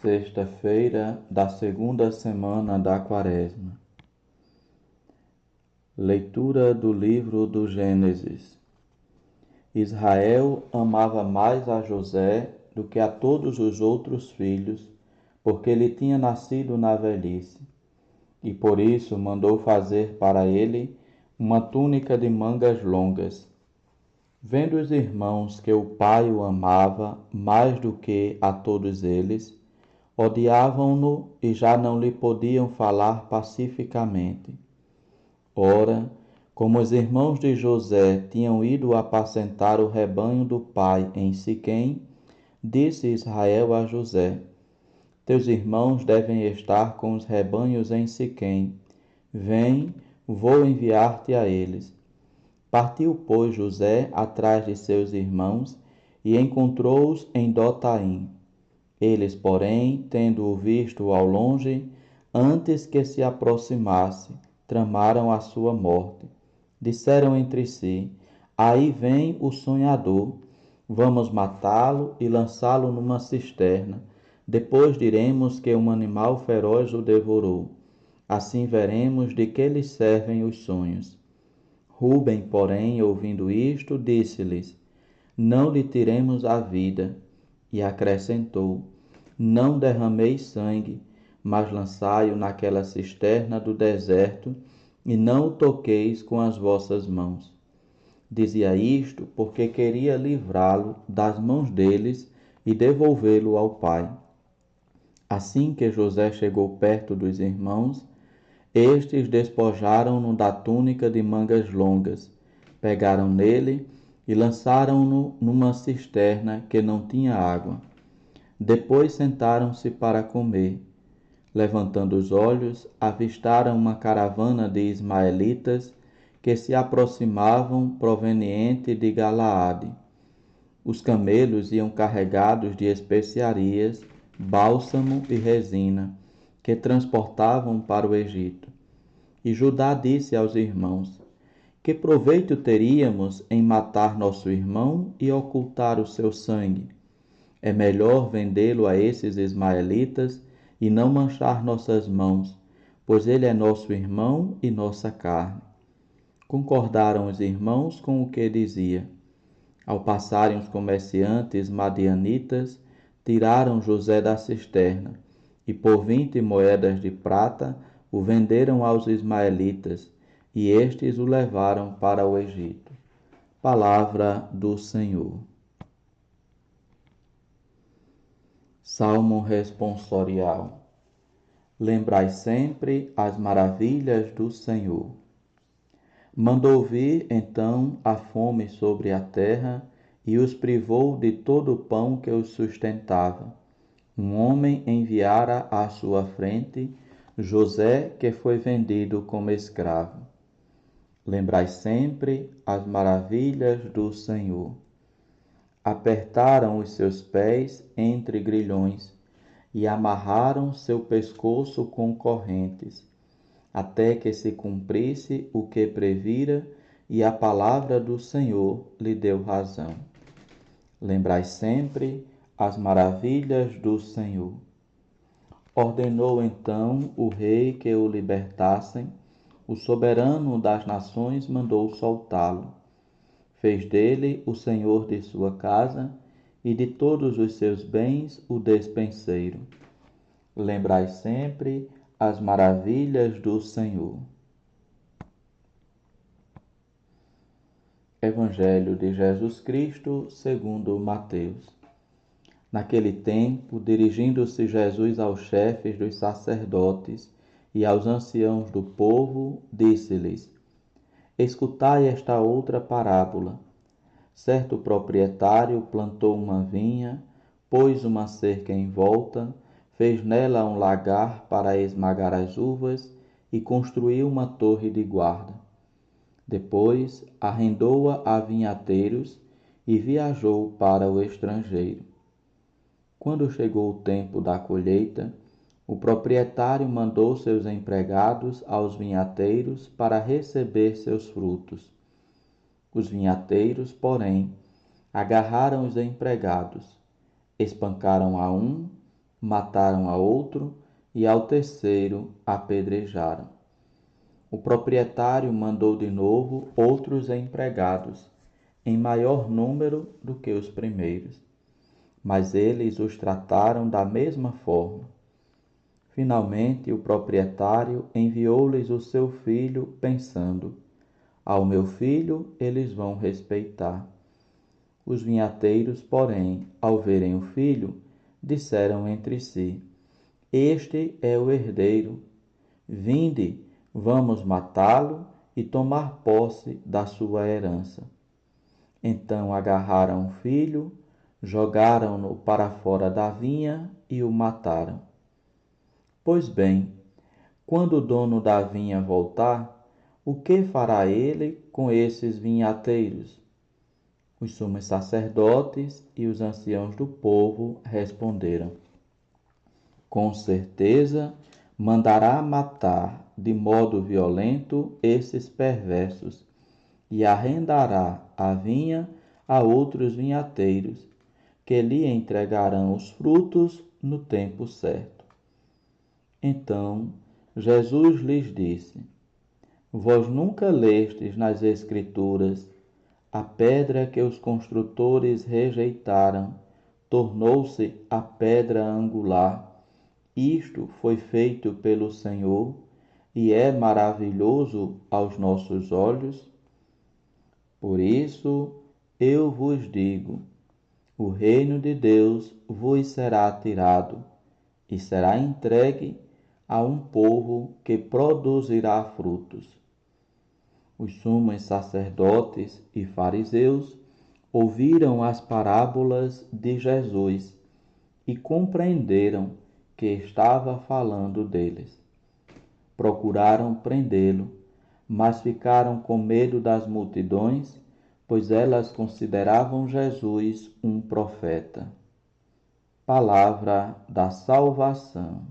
Sexta-feira da segunda semana da Quaresma. Leitura do livro do Gênesis. Israel amava mais a José do que a todos os outros filhos, porque lhe tinha nascido na velhice, e por isso mandou fazer para ele uma túnica de mangas longas. Vendo os irmãos que o pai o amava mais do que a todos eles, odiavam-no e já não lhe podiam falar pacificamente. Ora, como os irmãos de José tinham ido apacentar o rebanho do pai em Siquém, disse Israel a José: Teus irmãos devem estar com os rebanhos em Siquém. Vem, vou enviar-te a eles. Partiu, pois, José atrás de seus irmãos e encontrou-os em Dotaim. Eles, porém, tendo-o visto ao longe, antes que se aproximasse, tramaram a sua morte. Disseram entre si: Aí vem o sonhador, vamos matá-lo e lançá-lo numa cisterna. Depois diremos que um animal feroz o devorou. Assim veremos de que lhes servem os sonhos. Rúben, porém, ouvindo isto, disse-lhes: Não lhe tiremos a vida. E acrescentou: Não derrameis sangue, mas lançai-o naquela cisterna do deserto, e não o toqueis com as vossas mãos. Dizia isto porque queria livrá-lo das mãos deles e devolvê-lo ao pai. Assim que José chegou perto dos irmãos, estes despojaram-no da túnica de mangas longas, pegaram nele e lançaram-no numa cisterna que não tinha água. Depois sentaram-se para comer. Levantando os olhos, avistaram uma caravana de ismaelitas que se aproximavam proveniente de Galaade. Os camelos iam carregados de especiarias, bálsamo e resina, que transportavam para o Egito. E Judá disse aos irmãos: Que proveito teríamos em matar nosso irmão e ocultar o seu sangue? É melhor vendê-lo a esses ismaelitas e não manchar nossas mãos, pois ele é nosso irmão e nossa carne. Concordaram os irmãos com o que dizia. Ao passarem os comerciantes madianitas, tiraram José da cisterna e por 20 moedas de prata o venderam aos ismaelitas, e estes o levaram para o Egito. Palavra do Senhor. Salmo responsorial. Lembrai sempre as maravilhas do Senhor. Mandou vir, então, a fome sobre a terra e os privou de todo o pão que os sustentava. Um homem enviara à sua frente José, que foi vendido como escravo. Lembrai sempre as maravilhas do Senhor. Apertaram os seus pés entre grilhões e amarraram seu pescoço com correntes, até que se cumprisse o que previra, e a palavra do Senhor lhe deu razão. Lembrai sempre as maravilhas do Senhor. Ordenou então o rei que o libertassem, o soberano das nações mandou soltá-lo. Fez dele o senhor de sua casa e de todos os seus bens o despenseiro. Lembrai sempre as maravilhas do Senhor. Evangelho de Jesus Cristo segundo Mateus. Naquele tempo, dirigindo-se Jesus aos chefes dos sacerdotes e aos anciãos do povo, disse-lhes: Escutai esta outra parábola. Certo proprietário plantou uma vinha, pôs uma cerca em volta, fez nela um lagar para esmagar as uvas e construiu uma torre de guarda. Depois arrendou-a a vinhateiros e viajou para o estrangeiro. Quando chegou o tempo da colheita, o proprietário mandou seus empregados aos vinhateiros para receber seus frutos. Os vinhateiros, porém, agarraram os empregados, espancaram a um, mataram a outro e ao terceiro apedrejaram. O proprietário mandou de novo outros empregados, em maior número do que os primeiros, mas eles os trataram da mesma forma. Finalmente, o proprietário enviou-lhes o seu filho, pensando: ao meu filho eles vão respeitar. Os vinhateiros, porém, ao verem o filho, disseram entre si: este é o herdeiro. Vinde, vamos matá-lo e tomar posse da sua herança. Então agarraram o filho, jogaram-no para fora da vinha e o mataram. Pois bem, quando o dono da vinha voltar, o que fará ele com esses vinhateiros? Os sumos sacerdotes e os anciãos do povo responderam: com certeza mandará matar de modo violento esses perversos e arrendará a vinha a outros vinhateiros, que lhe entregarão os frutos no tempo certo. Então Jesus lhes disse: vós nunca lestes nas Escrituras: a pedra que os construtores rejeitaram tornou-se a pedra angular. Isto foi feito pelo Senhor e é maravilhoso aos nossos olhos? Por isso eu vos digo: o reino de Deus vos será tirado e será entregue a um povo que produzirá frutos. Os sumos sacerdotes e fariseus ouviram as parábolas de Jesus e compreenderam que estava falando deles. Procuraram prendê-lo, mas ficaram com medo das multidões, pois elas consideravam Jesus um profeta. Palavra da salvação.